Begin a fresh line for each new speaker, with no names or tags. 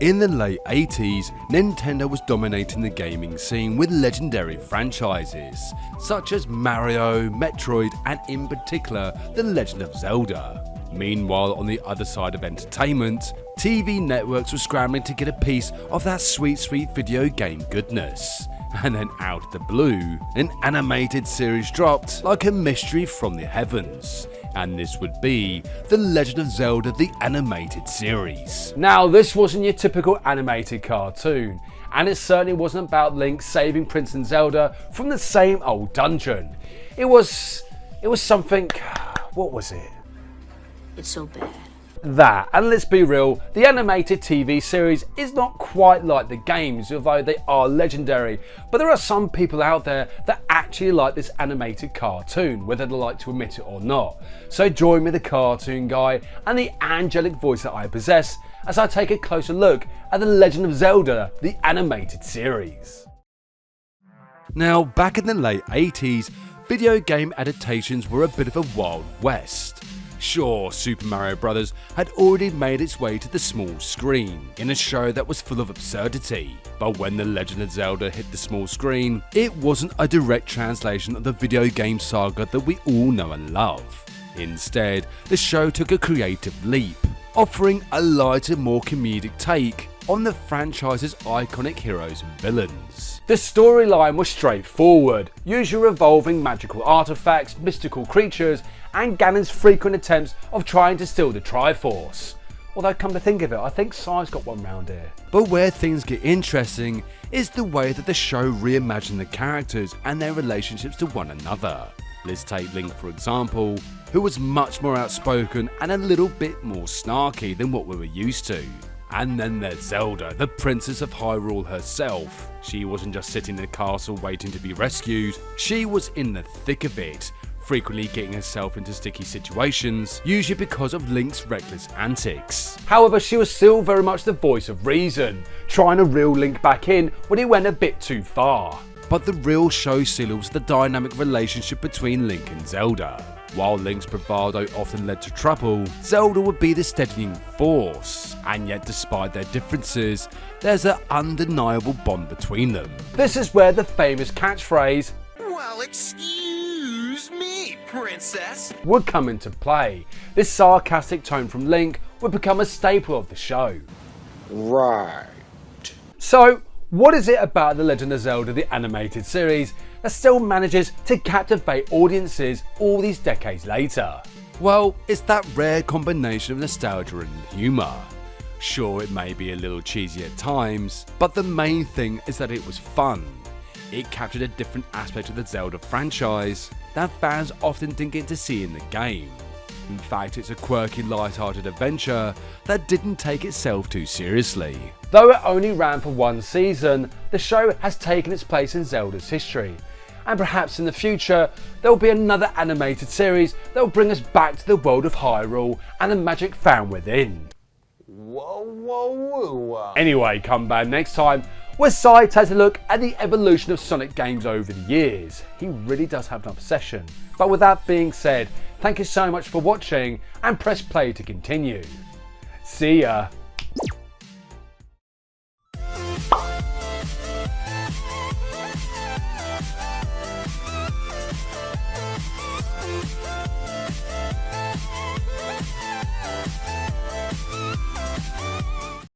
In the late 80s, Nintendo was dominating the gaming scene with legendary franchises, such as Mario, Metroid, and in particular, The Legend of Zelda. Meanwhile, on the other side of entertainment, TV networks were scrambling to get a piece of that sweet video game goodness. And then out of the blue, an animated series dropped like a mystery from the heavens. And this would be The Legend of Zelda, the animated series.
Now, this wasn't your typical animated cartoon, and it certainly wasn't about Link saving Prince and Zelda from the same old dungeon. It was something, what was it?
It's so bad.
That, and let's be real, the animated TV series is not quite like the games, although they are legendary, but there are some people out there that actually like this animated cartoon, whether they like to admit it or not. So join me, the cartoon guy, and the angelic voice that I possess, as I take a closer look at The Legend of Zelda, the animated series.
Now, back in the late 80s, video game adaptations were a bit of a wild west. Sure, Super Mario Bros. Had already made its way to the small screen in a show that was full of absurdity, but when The Legend of Zelda hit the small screen, it wasn't a direct translation of the video game saga that we all know and love. Instead, the show took a creative leap, offering a lighter, more comedic take on the franchise's iconic heroes and villains.
The storyline was straightforward, usually revolving magical artifacts, mystical creatures, and Ganon's frequent attempts of trying to steal the Triforce. Although, come to think of it, I think Sai's got one round here.
But where things get interesting is the way that the show reimagined the characters and their relationships to one another. Let's take Link for example, who was much more outspoken and a little bit more snarky than what we were used to. And then there's Zelda, the Princess of Hyrule herself. She wasn't just sitting in a castle waiting to be rescued, she was in the thick of it, frequently getting herself into sticky situations, usually because of Link's reckless antics.
However, she was still very much the voice of reason, trying to reel Link back in when he went a bit too far.
But the real showstealer was the dynamic relationship between Link and Zelda. While Link's bravado often led to trouble, Zelda would be the steadying force, and yet despite their differences, there's an undeniable bond between them.
This is where the famous catchphrase,
"Well, excuse me, princess,"
would come into play. This sarcastic tone from Link would become a staple of the show.
Right.
So, what is it about The Legend of Zelda, the animated series, that still manages to captivate audiences all these decades later?
Well, it's that rare combination of nostalgia and humour. Sure, it may be a little cheesy at times, but the main thing is that it was fun. It captured a different aspect of the Zelda franchise that fans often didn't get to see in the game. In fact, it's a quirky, light-hearted adventure that didn't take itself too seriously.
Though it only ran for one season, the show has taken its place in Zelda's history. And perhaps in the future, there will be another animated series that will bring us back to the world of Hyrule and the magic found within.
Whoa, whoa, whoa.
Anyway, come back next time where Sai takes a look at the evolution of Sonic games over the years. He really does have an obsession. But with that being said, thank you so much for watching and press play to continue. See ya.